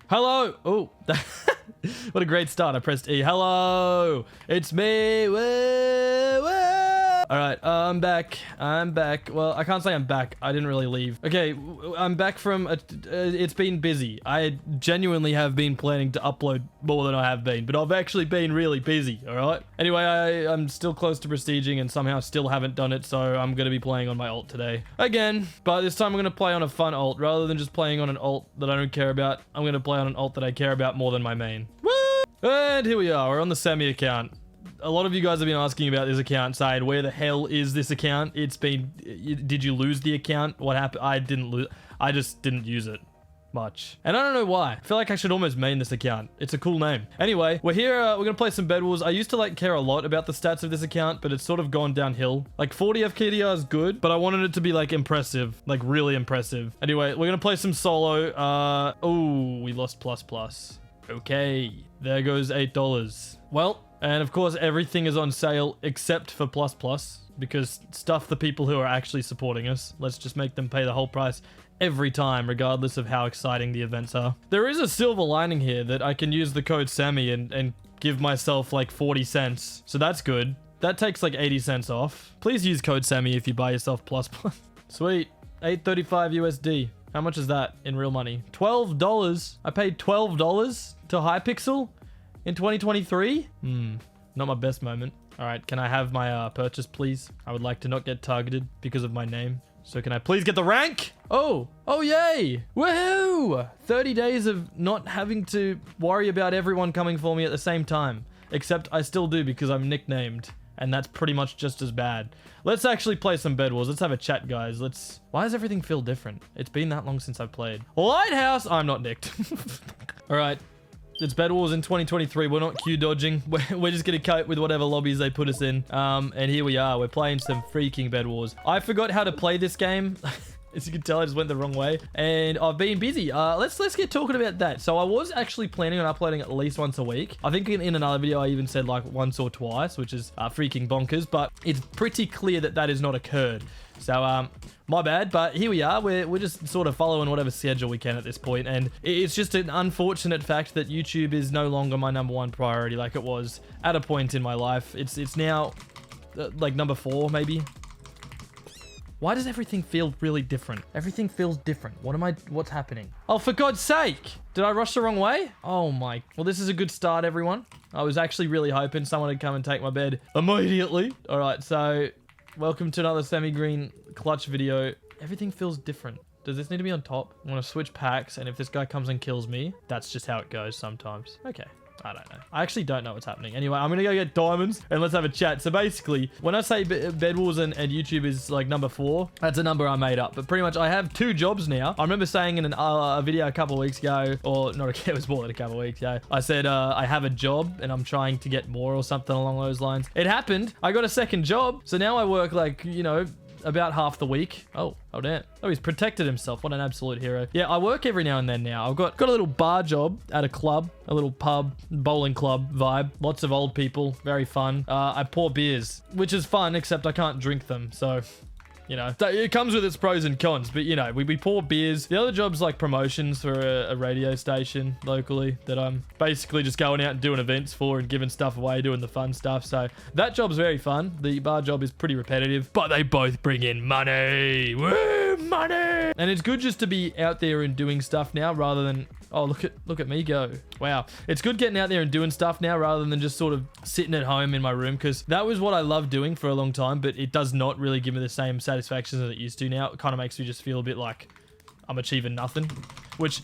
Hello. Oh, what a great start. I pressed E. Hello. It's me. Woo, woo. All right, I'm back. Well, I can't say I'm back. I didn't really leave. Okay, I'm back from, it's been busy. I genuinely have been planning to upload more than I have been, but I've actually been really busy, all right? Anyway, I'm still close to prestiging and somehow still haven't done it, so I'm going to be playing on my alt today. Again, but this time I'm going to play on a fun alt. Rather than just playing on an alt that I don't care about, I'm going to play on an alt that I care about more than my main. Woo! And here we are. We're on the Sammy account. A lot of you guys have been asking about this account, saying, where the hell is this account? It's been... Did you lose the account? What happened? I didn't lose... I just didn't use it much. And I don't know why. I feel like I should almost main this account. It's a cool name. Anyway, we're here. We're going to play some Bed Wars. I used to, like, care a lot about the stats of this account, but it's sort of gone downhill. Like, 40 FKDR is good, but I wanted it to be, like, impressive. Like, really impressive. Anyway, we're going to play some solo. Oh, we lost plus. Okay. There goes $8. Well... And of course, everything is on sale except for plus, because stuff the people who are actually supporting us. Let's just make them pay the whole price every time, regardless of how exciting the events are. There is a silver lining here that I can use the code Sammy and give myself like 40 cents. So that's good. That takes like 80 cents off. Please use code Sammy if you buy yourself plus. Sweet. 835 USD. How much is that in real money? $12. I paid $12 to Hypixel? In 2023? Not my best moment. All right, can I have my purchase, please? I would like to not get targeted because of my name. So can I please get the rank? Oh, yay. Woohoo! 30 days of not having to worry about everyone coming for me at the same time. Except I still do because I'm nicknamed. And that's pretty much just as bad. Let's actually play some Bed Wars. Let's have a chat, guys. Why does everything feel different? It's been that long since I've played. Lighthouse! I'm not nicked. All right. It's Bed Wars in 2023. We're not queue dodging. We're just going to cope with whatever lobbies they put us in. And here we are. We're playing some freaking Bed Wars. I forgot how to play this game. As you can tell, I just went the wrong way. And I've been busy. Let's get talking about that. So I was actually planning on uploading at least once a week. I think in another video, I even said like once or twice, which is freaking bonkers. But it's pretty clear that that has not occurred. So, my bad, but here we are. We're just sort of following whatever schedule we can at this point, and it's just an unfortunate fact that YouTube is no longer my #1 priority like it was at a point in my life. It's now like number 4 maybe. Why does everything feel really different? Everything feels different. What's happening? Oh, for God's sake! Did I rush the wrong way? Oh my. Well, this is a good start, everyone. I was actually really hoping someone would come and take my bed immediately. All right, so welcome to another SammyGreen clutch video. Everything feels different. Does this need to be on top? I'm gonna switch packs, and if this guy comes and kills me, that's just how it goes sometimes. Okay. I don't know. I actually don't know what's happening. Anyway, I'm gonna go get diamonds and let's have a chat. So basically, when I say Bed Wars and YouTube is like number 4, that's a number I made up. But pretty much I have 2 jobs now. I remember saying in a video a couple of weeks ago, or not, it was more than a couple of weeks ago. I said I have a job and I'm trying to get more or something along those lines. It happened. I got a second job. So now I work like, you know, about half the week. Oh damn. Oh, he's protected himself. What an absolute hero. Yeah, I work every now and then now. I've got a little bar job at a club, a little pub, bowling club vibe. Lots of old people. Very fun. I pour beers, which is fun, except I can't drink them. So, you know, it comes with its pros and cons, but you know, we pour beers. The other job's like promotions for a radio station locally that I'm basically just going out and doing events for and giving stuff away, doing the fun stuff. So that job's very fun. The bar job is pretty repetitive, but they both bring in money. Woo, money! And it's good just to be out there and doing stuff now rather than, oh, look at me go. Wow. It's good getting out there and doing stuff now rather than just sort of sitting at home in my room, because that was what I loved doing for a long time, but it does not really give me the same satisfaction as it used to now. It kind of makes me just feel a bit like I'm achieving nothing, which...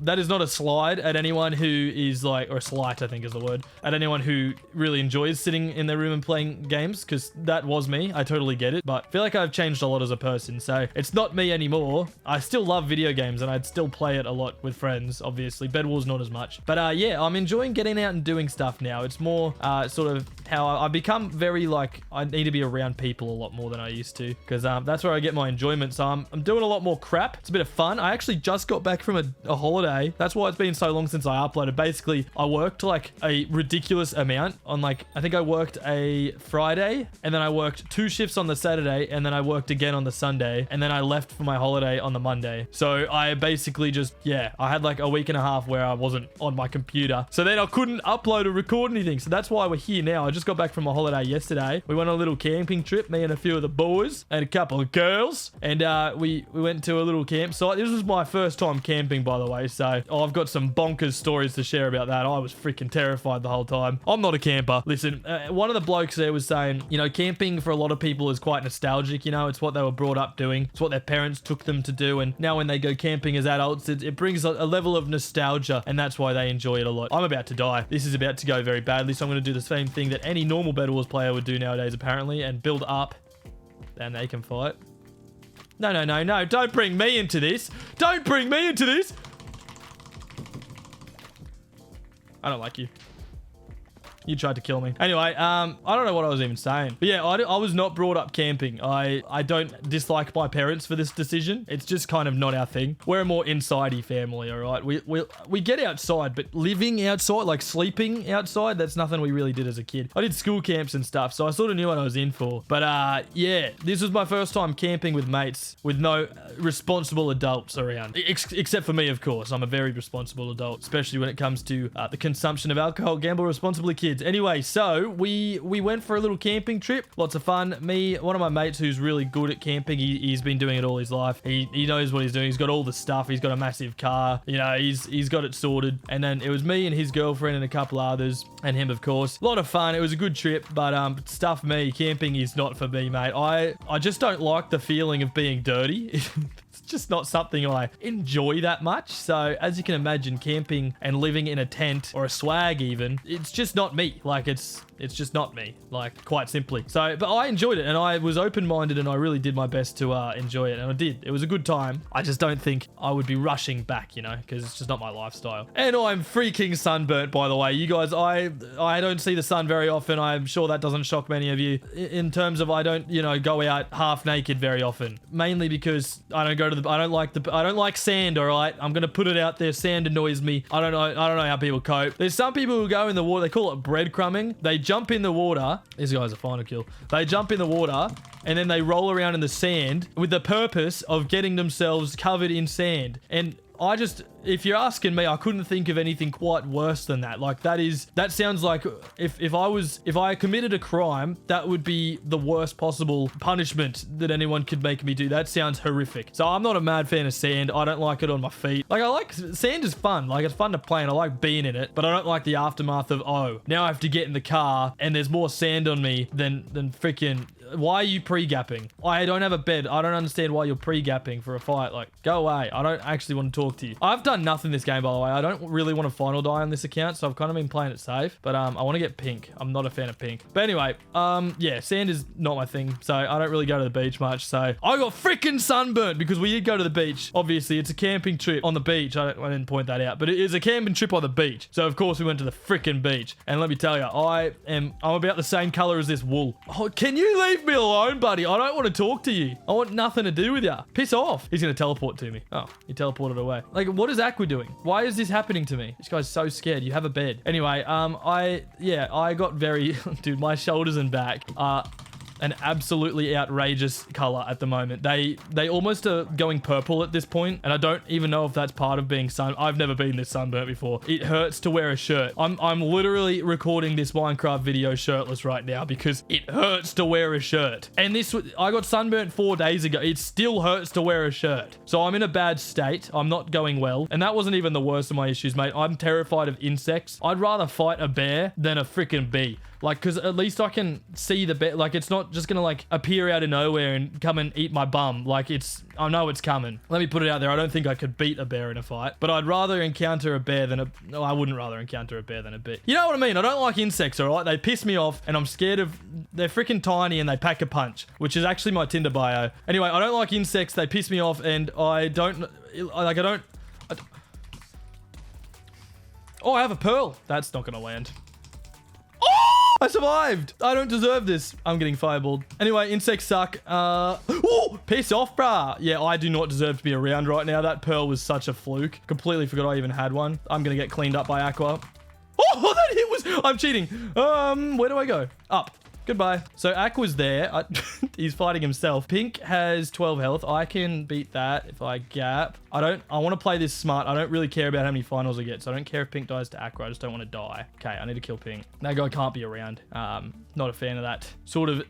That is not a slide at anyone who is like, or a slight, I think is the word, at anyone who really enjoys sitting in their room and playing games, because that was me. I totally get it, but I feel like I've changed a lot as a person, so it's not me anymore. I still love video games and I'd still play it a lot with friends, obviously. Bed Wars not as much, but yeah, I'm enjoying getting out and doing stuff now. It's more sort of how I've become very like, I need to be around people a lot more than I used to, because that's where I get my enjoyment. So I'm doing a lot more crap. It's a bit of fun. I actually just got back from a holiday holiday. That's why it's been so long since I uploaded. Basically, I worked like a ridiculous amount on like, I think I worked a Friday and then I worked 2 shifts on the Saturday and then I worked again on the Sunday and then I left for my holiday on the Monday. So I basically just, yeah, I had like a week and a half where I wasn't on my computer. So then I couldn't upload or record anything. So that's why we're here now. I just got back from a holiday yesterday. We went on a little camping trip, me and a few of the boys and a couple of girls. And we went to a little campsite. This was my first time camping, by the way. So I've got some bonkers stories to share about that. I was freaking terrified the whole time. I'm not a camper. Listen, one of the blokes there was saying, you know, camping for a lot of people is quite nostalgic. You know, it's what they were brought up doing. It's what their parents took them to do. And now when they go camping as adults, it brings a level of nostalgia. And that's why they enjoy it a lot. I'm about to die. This is about to go very badly. So I'm going to do the same thing that any normal Bed Wars player would do nowadays, apparently, and build up. Then they can fight. No, no, no, no. Don't bring me into this. Don't bring me into this. I don't like you. You tried to kill me. Anyway, I don't know what I was even saying. But yeah, I was not brought up camping. I don't dislike my parents for this decision. It's just kind of not our thing. We're a more inside-y family, all right? We get outside, but living outside, like sleeping outside, that's nothing we really did as a kid. I did school camps and stuff, so I sort of knew what I was in for. But yeah, this was my first time camping with mates with no responsible adults around. Except for me, of course. I'm a very responsible adult, especially when it comes to the consumption of alcohol. Gamble responsibly, kids. Anyway, so we went for a little camping trip. Lots of fun. One of my mates who's really good at camping, he's been doing it all his life. He knows what he's doing. He's got all the stuff. He's got a massive car. You know, he's got it sorted. And then it was me and his girlfriend and a couple others and him, of course. A lot of fun. It was a good trip, but stuff me. Camping is not for me, mate. I just don't like the feeling of being dirty. It's just not something I enjoy that much. So as you can imagine, camping and living in a tent or a swag even, it's just not me. Like it's just not me, like quite simply. So, but I enjoyed it and I was open-minded and I really did my best to enjoy it. And I did. It was a good time. I just don't think I would be rushing back, you know, because it's just not my lifestyle. And I'm freaking sunburnt, by the way. You guys, I don't see the sun very often. I'm sure that doesn't shock many of you in terms of I don't, you know, go out half naked very often. Mainly because I don't go to I don't like sand, all right? I'm going to put it out there. Sand annoys me. I don't know how people cope. There's some people who go in the water. They call it breadcrumbing. They jump in the water. This guy's a final kill. They jump in the water and then they roll around in the sand with the purpose of getting themselves covered in sand. And if you're asking me, I couldn't think of anything quite worse than that. Like that sounds like if I committed a crime, that would be the worst possible punishment that anyone could make me do. That sounds horrific. So I'm not a mad fan of sand. I don't like it on my feet. Like sand is fun. Like it's fun to play and I like being in it, but I don't like the aftermath of, oh, now I have to get in the car and there's more sand on me than freaking. Why are you pre-gapping? I don't have a bed. I don't understand why you're pre-gapping for a fight. Like, go away. I don't actually want to talk to you. I've done nothing this game, by the way. I don't really want to final die on this account, so I've kind of been playing it safe. But I want to get pink. I'm not a fan of pink. But anyway, yeah, sand is not my thing, so I don't really go to the beach much. So I got freaking sunburnt because we did go to the beach. Obviously, it's a camping trip on the beach. I didn't point that out, but it is a camping trip on the beach. So of course we went to the freaking beach. And let me tell you, I'm about the same color as this wool. Oh, can you leave me alone, buddy? I don't want to talk to you. I want nothing to do with you. Piss off. He's going to teleport to me. Oh, he teleported away. Like, what is Aqua doing? Why is this happening to me? This guy's so scared. You have a bed. Anyway, I got very... Dude, my shoulders and back are an absolutely outrageous color at the moment. They almost are going purple at this point, and I don't even know if that's part of being I've never been this sunburnt before. It hurts to wear a shirt. I'm literally recording this Minecraft video shirtless right now because it hurts to wear a shirt. And I got sunburnt 4 days ago. It still hurts to wear a shirt. So I'm in a bad state. I'm not going well. And that wasn't even the worst of my issues, mate. I'm terrified of insects. I'd rather fight a bear than a freaking bee. Like, because at least I can see the bear. Like, it's not just going to, like, appear out of nowhere and come and eat my bum. Like, I know it's coming. Let me put it out there. I don't think I could beat a bear in a fight. But I'd rather encounter a bear than no, I wouldn't rather encounter a bear than a bee. You know what I mean? I don't like insects, all right? They piss me off, and I'm scared of... They're freaking tiny, and they pack a punch, which is actually my Tinder bio. Anyway, I don't like insects. They piss me off, and I don't... Like, I don't... Oh, I have a pearl. That's not going to land. I survived. I don't deserve this. I'm getting fireballed. Anyway, insects suck. Oh, piss off, brah. Yeah, I do not deserve to be around right now. That pearl was such a fluke. Completely forgot I even had one. I'm going to get cleaned up by Aqua. Oh, that hit was... I'm cheating. Where do I go? Up. Goodbye. So Aqua's there. He's fighting himself. Pink has 12 health. I can beat that if I gap. I want to play this smart. I don't really care about how many finals I get. So I don't care if Pink dies to Aqua. I just don't want to die. Okay, I need to kill Pink. That guy can't be around. Not a fan of that sort of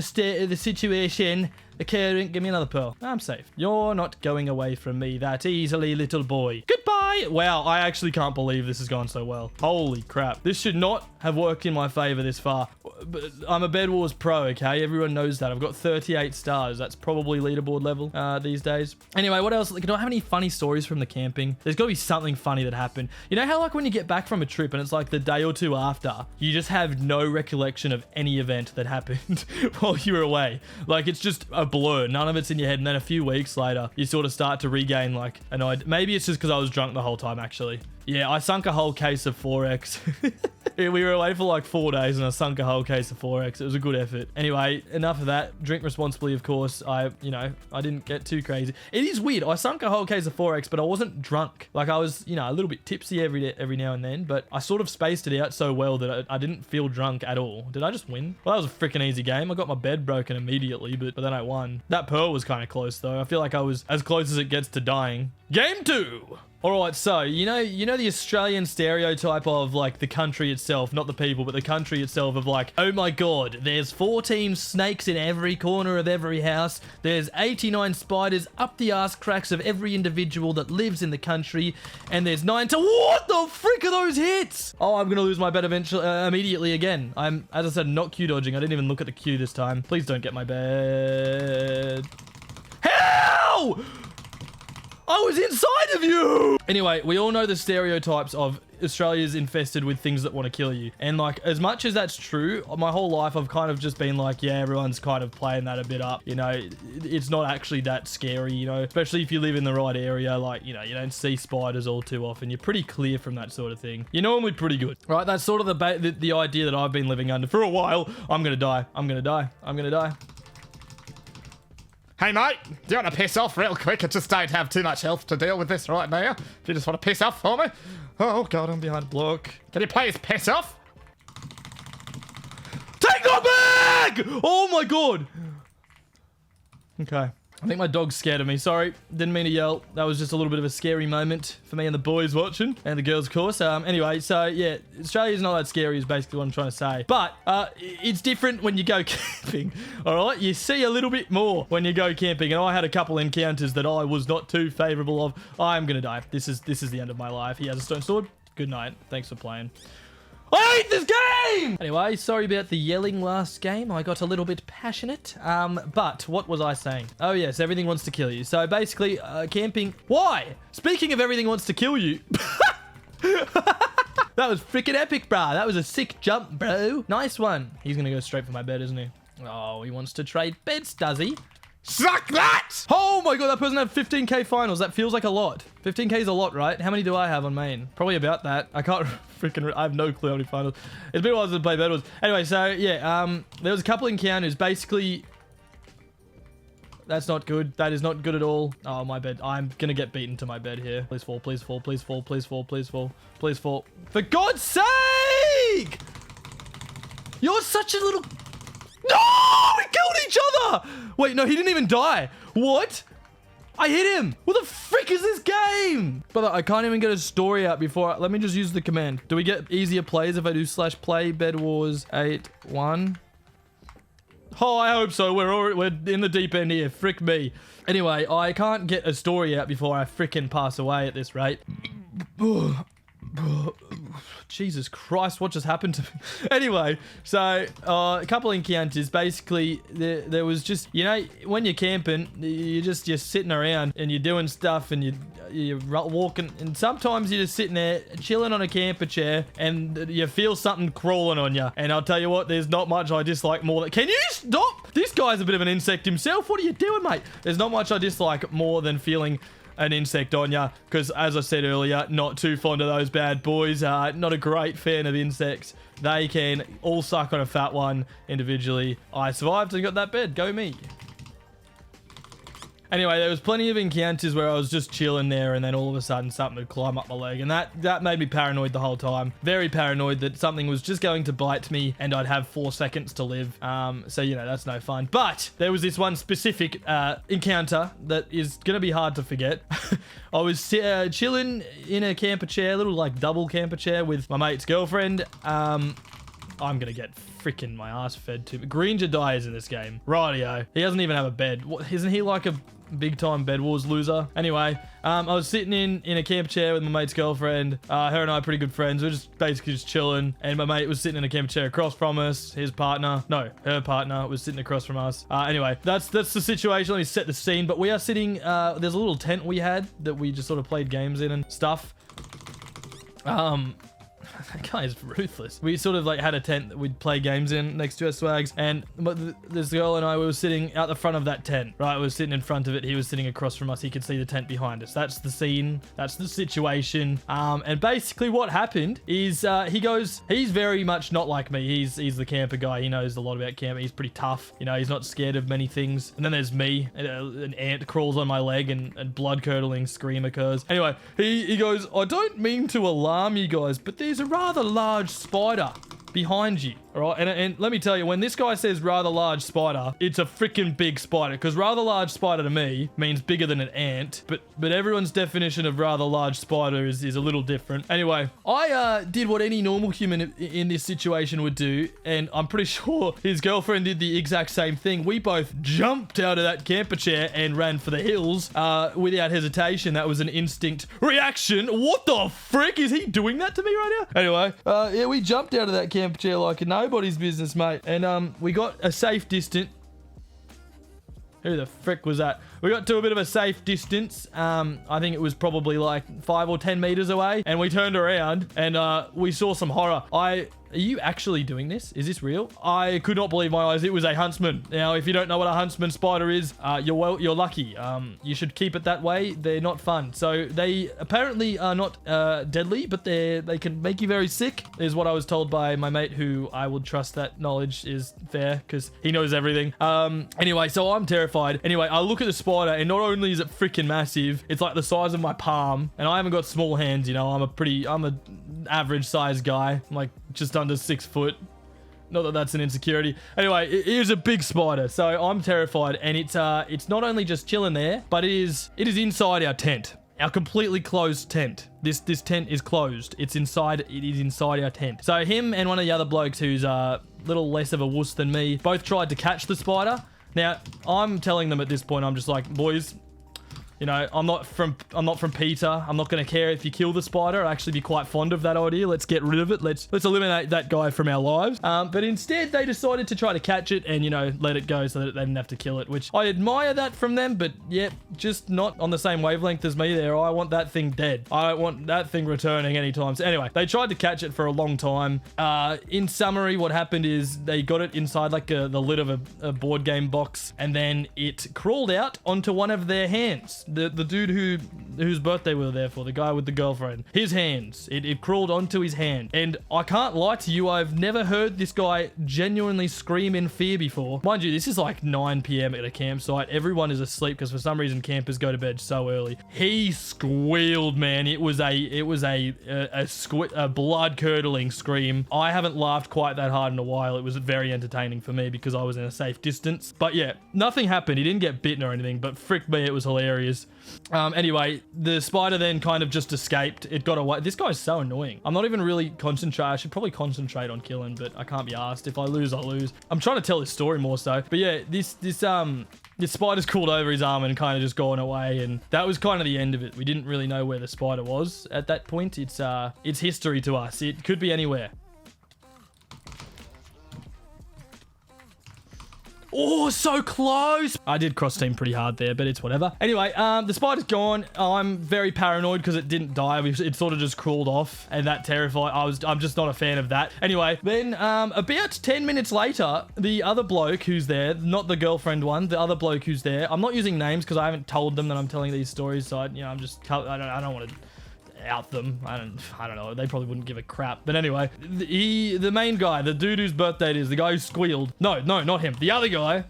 state of the situation. Occurring. Give me another pearl. I'm safe. You're not going away from me that easily, little boy. Goodbye. Wow, I actually can't believe this has gone so well. Holy crap. This should not have worked in my favor this far. But I'm a Bed Wars pro, okay? Everyone knows that. I've got 38 stars. That's probably leaderboard level these days. Anyway, what else? Do I have any funny stories from the camping? There's got to be something funny that happened. You know how like when you get back from a trip and it's like the day or two after, you just have no recollection of any event that happened while you were away. Like it's just a blur. None of it's in your head. And then a few weeks later, you sort of start to regain like an idea. Maybe it's just because I was drunk the whole time, actually. Yeah, I sunk a whole case of 4X. We were away for like 4 days and I sunk a whole case of 4X. It was a good effort. Anyway, enough of that. Drink responsibly, of course. I didn't get too crazy. It is weird. I sunk a whole case of 4X, but I wasn't drunk. Like I was, a little bit tipsy every now and then, but I sort of spaced it out so well that I didn't feel drunk at all. Did I just win? Well, that was a freaking easy game. I got my bed broken immediately, but then I won. That pearl was kind of close though. I feel like I was as close as it gets to dying. Game 2. All right, so you know the Australian stereotype of like the country itself, not the people, but the country itself of like, oh my god, there's 14 snakes in every corner of every house. There's 89 spiders up the ass cracks of every individual that lives in the country, and there's 9 to what the frick are those hits? Oh, I'm gonna lose my bet eventually, immediately again. I'm, as I said, not Q dodging. I didn't even look at the Q this time. Please don't get my bed. How? I was inside of you! Anyway, we all know the stereotypes of Australia's infested with things that want to kill you. And like, as much as that's true, my whole life I've kind of just been like, yeah, everyone's kind of playing that a bit up. It's not actually that scary, especially if you live in the right area. Like, you don't see spiders all too often. You're pretty clear from that sort of thing. You're normally pretty good. Right, that's sort of the idea that I've been living under for a while. I'm gonna die. I'm gonna die. I'm gonna die. Hey mate, do you want to piss off real quick? I just don't have too much health to deal with this right now. Do you just want to piss off for me? Oh god, I'm behind a block. Can you please piss off? Take my bag! Oh my god. Okay. I think my dog's scared of me. Sorry, didn't mean to yell. That was just a little bit of a scary moment for me and the boys watching. And the girls, of course. Anyway, so yeah, Australia's not that scary is basically what I'm trying to say. But it's different when you go camping, all right? You see a little bit more when you go camping. And I had a couple encounters that I was not too favorable of. I'm going to die. This is the end of my life. He has a stone sword. Good night. Thanks for playing. I hate this game! Anyway, sorry about the yelling last game. I got a little bit passionate. But what was I saying? Oh yes, everything wants to kill you. So basically, camping... Why? Speaking of everything wants to kill you... That was freaking epic, brah. That was a sick jump, bro. Nice one. He's gonna go straight for my bed, isn't he? Oh, he wants to trade beds, does he? Suck that! Oh my god, that person had 15k finals. That feels like a lot. 15k is a lot, right? How many do I have on main? Probably about that. I can't freaking... I have no clue how many finals. It's been a while since I played Bed Wars. Anyway, so yeah, there was a couple encounters. Basically, that's not good. That is not good at all. Oh, my bed. I'm gonna get beaten to my bed here. Please fall, please fall, please fall, please fall, please fall, please fall. For God's sake! You're such a little... No! We killed each other! Wait, no, he didn't even die. What? I hit him. What the frick is this game? Brother, I can't even get a story out before. Let me just use the command. Do we get easier plays if I do /play Bed Wars 8-1? Oh, I hope so. We're in the deep end here. Frick me. Anyway, I can't get a story out before I frickin' pass away at this rate. Jesus Christ, what just happened to me? Anyway, so a couple encounters. Basically, there was just, when you're camping, you're sitting around and you're doing stuff and you're walking, and sometimes you're just sitting there chilling on a camper chair and you feel something crawling on you. And I'll tell you what, there's not much I dislike more than... Can you stop? This guy's a bit of an insect himself. What are you doing, mate? There's not much I dislike more than feeling an insect on ya, because as I said earlier, not too fond of those bad boys. Not a great fan of insects. They can all suck on a fat one individually. I survived and got that bed. Go me. Anyway, there was plenty of encounters where I was just chilling there and then all of a sudden something would climb up my leg, and that made me paranoid the whole time. Very paranoid that something was just going to bite me and I'd have 4 seconds to live. So, you know, that's no fun. But there was this one specific encounter that is going to be hard to forget. I was chilling in a camper chair, little like double camper chair with my mate's girlfriend. I'm going to get freaking my ass fed to me. Green Jedi is in this game. Rightio. He doesn't even have a bed. What, isn't he like a big time Bed Wars loser? Anyway, I was sitting in a camp chair with my mate's girlfriend. Her and I are pretty good friends. We're just basically just chilling. And my mate was sitting in a camp chair across from us. Her partner was sitting across from us. Anyway, that's the situation. Let me set the scene. But we are sitting, there's a little tent we had that we just sort of played games in and stuff. That guy is ruthless. We sort of like had a tent that we'd play games in next to our swags, and this girl and I, we were sitting out the front of that tent, right? We were sitting in front of it. He was sitting across from us. He could see the tent behind us. That's the scene. That's the situation. And basically what happened is he's very much not like me. He's the camper guy. He knows a lot about camping. He's pretty tough. You know, he's not scared of many things. And then there's me. An ant crawls on my leg and blood-curdling scream occurs. Anyway, he goes, I don't mean to alarm you guys, but there's a rather large spider behind you. All right, and let me tell you, when this guy says rather large spider, it's a freaking big spider, because rather large spider to me means bigger than an ant, but everyone's definition of rather large spider is a little different. Anyway, I did what any normal human in this situation would do, and I'm pretty sure his girlfriend did the exact same thing. We both jumped out of that camper chair and ran for the hills without hesitation. That was an instinct reaction. What the frick? Is he doing that to me right now? Anyway, yeah, we jumped out of that camper chair like nobody's business, mate. And we got a safe distance. Who the frick was that? We got to a bit of a safe distance. I think it was probably like 5 or 10 meters away. And we turned around and we saw some horror. Are you actually doing this? Is this real? I could not believe my eyes. It was a huntsman. Now, if you don't know what a huntsman spider is, you're lucky. You should keep it that way. They're not fun. So they apparently are not deadly, but they can make you very sick, is what I was told by my mate, who I would trust that knowledge is fair because he knows everything. Anyway, so I'm terrified. Anyway, I look at the spider, and not only is it freaking massive, it's like the size of my palm, and I haven't got small hands. You know, I'm an average sized guy. I'm like just under 6 foot. Not that that's an insecurity. Anyway, it is a big spider, so I'm terrified, and it's not only just chilling there, but it is inside our tent, our completely closed tent. This tent is closed. It is inside our tent. So him and one of the other blokes who's a little less of a wuss than me both tried to catch the spider. Now I'm telling them at this point, I'm just like, boys, you know, I'm not from Peter. I'm not going to care if you kill the spider. I'd actually be quite fond of that idea. Let's get rid of it. Let's eliminate that guy from our lives. But instead, they decided to try to catch it and, you know, let it go so that they didn't have to kill it, which I admire that from them, but yeah, just not on the same wavelength as me there. I want that thing dead. I don't want that thing returning anytime. So anyway, they tried to catch it for a long time. In summary, what happened is they got it inside like the lid of a board game box, and then it crawled out onto one of their hands. The dude whose birthday we were there for, the guy with the girlfriend, his hands. It crawled onto his hand. And I can't lie to you, I've never heard this guy genuinely scream in fear before. Mind you, this is like 9 p.m. at a campsite. Everyone is asleep because for some reason campers go to bed so early. He squealed, man. It was a blood-curdling scream. I haven't laughed quite that hard in a while. It was very entertaining for me because I was in a safe distance. But yeah, nothing happened. He didn't get bitten or anything, but frick me, it was hilarious. Anyway, the spider then kind of just escaped. It got away. This guy's so annoying. I'm not even really concentrating. I should probably concentrate on killing, but I can't be asked. If I lose, I lose. I'm trying to tell this story more so. But yeah, this spider's crawled over his arm and kind of just gone away, and that was kind of the end of it. We didn't really know where the spider was at that point. It's history to us. It could be anywhere. Oh, so close. I did cross team pretty hard there, but it's whatever. Anyway, the spider's gone. I'm very paranoid because it didn't die. It sort of just crawled off, and that terrified. I'm just not a fan of that. Anyway, then about 10 minutes later, the other bloke who's there, not the girlfriend one, the other bloke who's there. I'm not using names because I haven't told them that I'm telling these stories, so I don't want to out them. I don't know. They probably wouldn't give a crap. But anyway, the main guy, the dude whose birthday it is, the guy who squealed. No, not him. The other guy,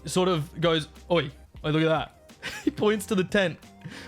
sort of goes, oi, look at that. He points to the tent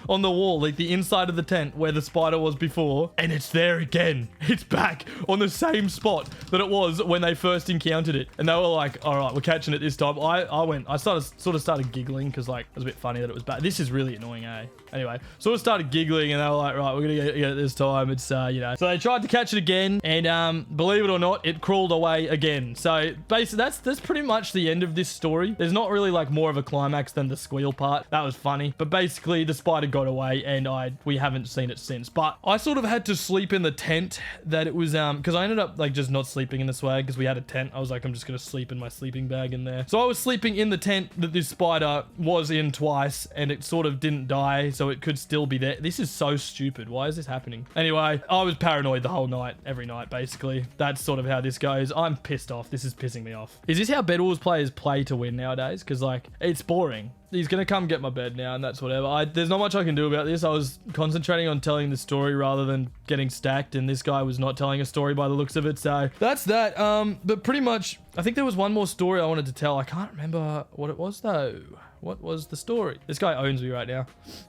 on the wall, like the inside of the tent where the spider was before, and it's there again. It's back on the same spot that it was when they first encountered it. And they were like, all right, we're catching it this time. I started giggling because like it was a bit funny that it was back. This is really annoying, eh? Anyway, sort of started giggling, and they were like, right, we're gonna get it this time. It's So they tried to catch it again, and believe it or not, it crawled away again. So basically, that's pretty much the end of this story. There's not really like more of a climax than the squeal part. That was funny, but basically the spider got away, and we haven't seen it since. But I sort of had to sleep in the tent that it was because I ended up like just not sleeping in the swag because we had a tent. I was like, I'm just gonna sleep in my sleeping bag in there. So I was sleeping in the tent that this spider was in twice, and it sort of didn't die. So it could still be there. This is so stupid. Why is this happening? Anyway, I was paranoid the whole night, every night, basically. That's sort of how this goes. I'm pissed off. This is pissing me off. Is this how Bed Wars players play to win nowadays? Because, like, it's boring. He's going to come get my bed now, and that's whatever. There's not much I can do about this. I was concentrating on telling the story rather than getting stacked, and this guy was not telling a story by the looks of it, so that's that. But pretty much, I think there was one more story I wanted to tell. I can't remember what it was, though. What was the story? This guy owns me right now.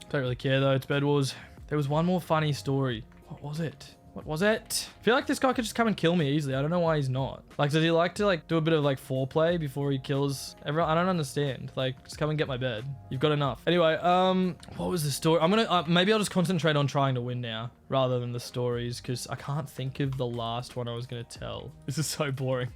Don't really care, though. It's Bed Wars. There was one more funny story. What was it? What was it? I feel like this guy could just come and kill me easily. I don't know why he's not. Like, does he like to, like, do a bit of, like, foreplay before he kills everyone? I don't understand. Like, just come and get my bed. You've got enough. Anyway, what was the story? I'm gonna, maybe I'll just concentrate on trying to win now rather than the stories, because I can't think of the last one I was gonna tell. This is so boring.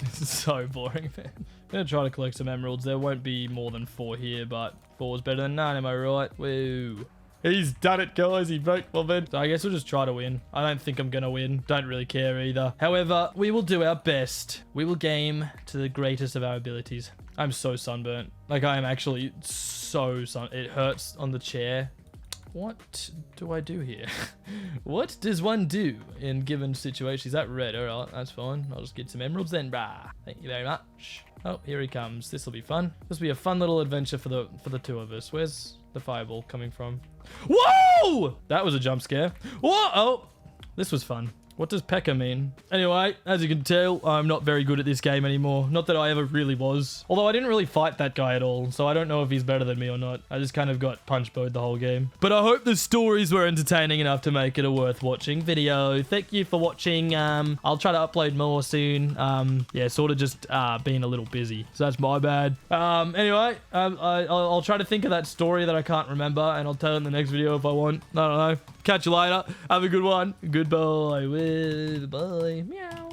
This is so boring, man. I'm gonna try to collect some emeralds. There won't be more than 4 here, but 4 is better than none, am I right? Woo. He's done it, guys. He broke my bed. So I guess we'll just try to win. I don't think I'm gonna win. Don't really care either. However, we will do our best. We will game to the greatest of our abilities. I'm so sunburnt. Like, I am actually so it hurts on the chair. What do I do here? What does one do in given situations? Is that red? All right, that's fine. I'll just get some emeralds then, brah. Thank you very much. Oh, here he comes. This will be fun. This will be a fun little adventure for the 2 of us. Where's the fireball coming from? Whoa! That was a jump scare. Whoa! Oh, this was fun. What does Pekka mean? Anyway, as you can tell, I'm not very good at this game anymore. Not that I ever really was. Although I didn't really fight that guy at all, so I don't know if he's better than me or not. I just kind of got punch-bowed the whole game. But I hope the stories were entertaining enough to make it a worth watching video. Thank you for watching. I'll try to upload more soon. Yeah, sort of just being a little busy. So that's my bad. Anyway, I'll try to think of that story that I can't remember, and I'll tell it in the next video if I want. I don't know. Catch you later. Have a good one. Goodbye. Bye. Meow.